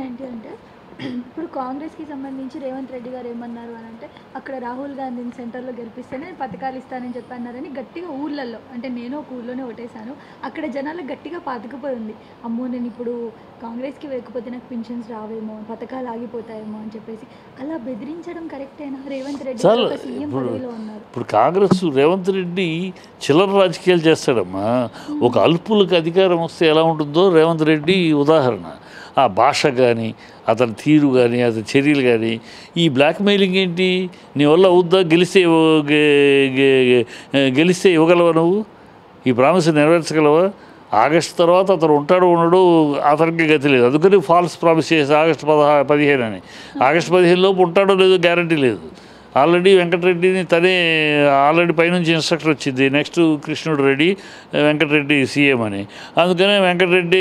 ఏంటి అంటే ఇప్పుడు కాంగ్రెస్కి సంబంధించి రేవంత్ రెడ్డి గారు ఏమన్నారు అని అంటే అక్కడ రాహుల్ గాంధీని సెంటర్లో గెలిపిస్తేనే పథకాలు ఇస్తానని చెప్పన్నారని గట్టిగా ఊళ్ళల్లో అంటే నేను ఒక ఊళ్ళోనే ఓటేశాను అక్కడ జనాలకు గట్టిగా పాతుకుపోయి ఉంది. అమ్మో నేను ఇప్పుడు కాంగ్రెస్కి వేయకపోతే నాకు పింఛన్స్ రావేమో పథకాలు ఆగిపోతాయేమో అని చెప్పేసి అలా బెదిరించడం కరెక్టేనా? రేవంత్ రెడ్డి ఒక సీఎం పదవిలో ఉన్నారు. ఇప్పుడు కాంగ్రెస్ రేవంత్ రెడ్డి చిల్లర రాజకీయాలు చేస్తాడమ్మా. ఒక అల్పులకు అధికారం వస్తే ఎలా ఉంటుందో రేవంత్ రెడ్డి ఉదాహరణ. ఆ భాష కానీ అతని తీరు కానీ అతని చర్యలు కానీ ఈ బ్లాక్మెయిలింగ్ ఏంటి? నీ వల్ల అవుద్దా? గెలిస్తే ఇవ్వగలవా నువ్వు? ఈ ప్రామిస్ నెరవేర్చగలవా? ఆగస్టు తర్వాత అతను ఉంటాడు ఉండడు అతనికి గతి లేదు. అందుకని ఫాల్స్ ప్రామిస్ చేసి ఆగస్టు 15 అని. ఆగస్టు 15 లోపు ఉంటాడో లేదో గ్యారంటీ లేదు. ఆల్రెడీ వెంకటరెడ్డిని తనే ఆల్రెడీ పైనుంచి ఇన్స్ట్రక్షన్ వచ్చింది నెక్స్ట్ కృష్ణుడు రెడ్డి వెంకటరెడ్డి సీఎం అని. అందుకనే వెంకటరెడ్డి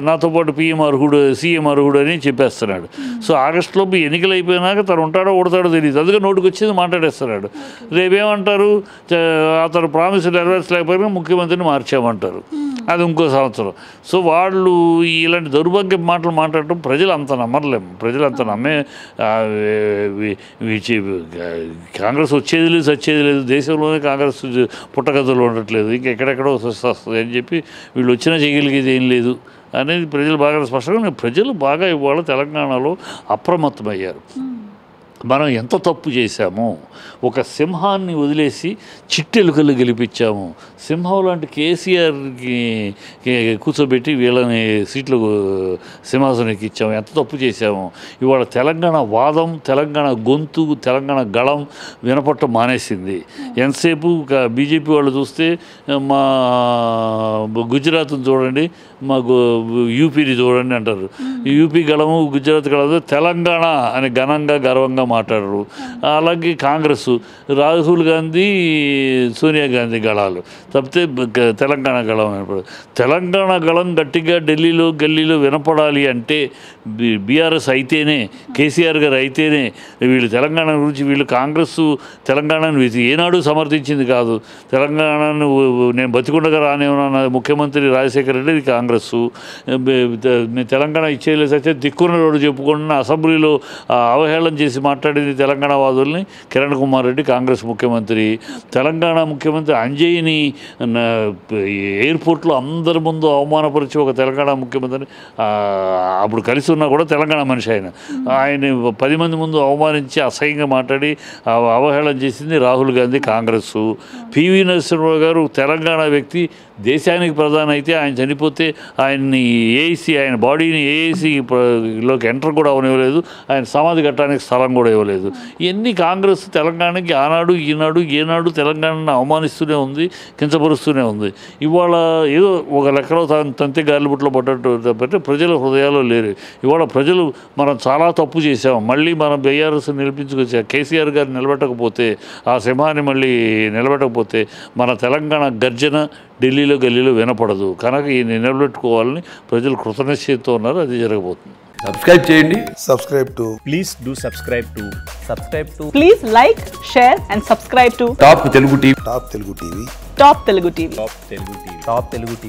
నాతో పాటు పిఎం అర్హుడు సీఎం అర్హుడు అని చెప్పేస్తున్నాడు. సో ఆగస్టులోపు ఎన్నికలు అయిపోయినాక తను ఉంటాడో ఉడతాడో తెలియదు. అందుకే నోటికి వచ్చింది మాట్లాడేస్తున్నాడు. రేపేమంటారు? అతను ప్రామిస్ నెరవేర్చలేకపోయినా ముఖ్యమంత్రిని మార్చామంటారు. అది ఇంకో సంవత్సరం. సో వాళ్ళు ఇలాంటి దౌర్భాగ్య మాటలు మాట్లాడటం ప్రజలు అంత నమ్మలేము. ప్రజలు అంత నమ్మే కాంగ్రెస్ వచ్చేది లేదు చచ్చేది లేదు. దేశంలోనే కాంగ్రెస్ పుట్టగతులు ఉండట్లేదు. ఇంకా ఎక్కడెక్కడో వస్తుంది అని చెప్పి వీళ్ళు వచ్చినా చేయగలిగేది ఏం లేదు అనేది ప్రజలు బాగా స్పష్టంగా ప్రజలు బాగా ఇవాళ తెలంగాణలో అప్రమత్తమయ్యారు. మనం ఎంత తప్పు చేశామో, ఒక సింహాన్ని వదిలేసి చిట్టెలుకలు గెలిపించాము. సింహం లాంటి కేసీఆర్కి కూర్చోబెట్టి వీళ్ళని సీట్లు సింహాసనం ఎక్కించాము. ఎంత తప్పు చేశాము. ఇవాళ తెలంగాణ వాదం, తెలంగాణ గొంతు, తెలంగాణ గళం వినపట్టం మానేసింది. ఎంతసేపు బీజేపీ వాళ్ళు చూస్తే మా గుజరాత్ని చూడండి, మా యూపీని చూడండి అంటారు. యూపీ గళము గుజరాత్ గళము తెలంగాణ అని ఘనంగా గర్వంగా మాట్లాడరు. అలాగే కాంగ్రెస్ రాహుల్ గాంధీ సోనియా గాంధీ గళాలు తప్పితే తెలంగాణ గళం వినపడదు. తెలంగాణ గళం గట్టిగా ఢిల్లీలో గల్లీలో వినపడాలి అంటే బీఆర్ఎస్ అయితేనే, కేసీఆర్ గారు అయితేనే. వీళ్ళు తెలంగాణ గురించి వీళ్ళు కాంగ్రెస్ తెలంగాణను ఏనాడు సమర్థించింది కాదు. తెలంగాణను నేను బతికుండగా రానివ్వను ముఖ్యమంత్రి రాజశేఖర రెడ్డి ఇది కాంగ్రెస్. తెలంగాణ ఇచ్చేయలేదు అయితే దిక్కున్నోడు చెప్పుకున్న అసెంబ్లీలో అవహేళన చేసి మాట్లాడింది తెలంగాణ వాదుల్ని కిరణ్ కుమార్ రెడ్డి కాంగ్రెస్ ముఖ్యమంత్రి. తెలంగాణ ముఖ్యమంత్రి అంజయ్యని ఎయిర్పోర్ట్లో అందరి ముందు అవమానపరిచి ఒక తెలంగాణ ముఖ్యమంత్రిని అప్పుడు కలిసి ఉన్నా కూడా తెలంగాణ మనిషి ఆయన 10 మంది ముందు అవమానించి అసహ్యంగా మాట్లాడి అవహేళన చేసింది రాహుల్ గాంధీ కాంగ్రెస్. పివి నరసింహరావు గారు తెలంగాణ వ్యక్తి, దేశానికి ప్రధాని అయితే ఆయన చనిపోతే ఆయన్ని ఏఐసి ఆయన బాడీని ఏఐసిలోకి ఎంటర్ కూడా అవనివ్వలేదు. ఆయన సమాధి కట్టడానికి స్థలం కూడా ఇవ్వలేదు. ఇవన్నీ కాంగ్రెస్ తెలంగాణకి ఆనాడు ఈనాడు ఏనాడు తెలంగాణను అవమానిస్తూనే ఉంది, కించపరుస్తూనే ఉంది. ఇవాళ ఏదో ఒక లెక్కలో తంతి గాలిబుట్లో పడ్డట్టు తప్పితే ప్రజల హృదయాల్లో లేరు. ఇవాళ ప్రజలు మనం చాలా తప్పు చేసాం, మళ్ళీ మనం బీఆర్ఎస్ నిలిపించుకొచ్చా కేసీఆర్ గారు నిలబెట్టకపోతే, ఆ సింహాన్ని మళ్ళీ నిలబెట్టకపోతే మన తెలంగాణ గర్జన ఢిల్లీలో గల్లీలో వినపడదు. కనుక ఈ నిలబెట్టుకోవాలని ప్రజలు కృతనిశ్చయంతో ఉన్నారు. అది జరగబోతుంది. సబ్స్క్రైబ్ చేయండి. Please do subscribe to. Please like, share and subscribe to top Telugu TV. Top Telugu TV. Top Telugu TV.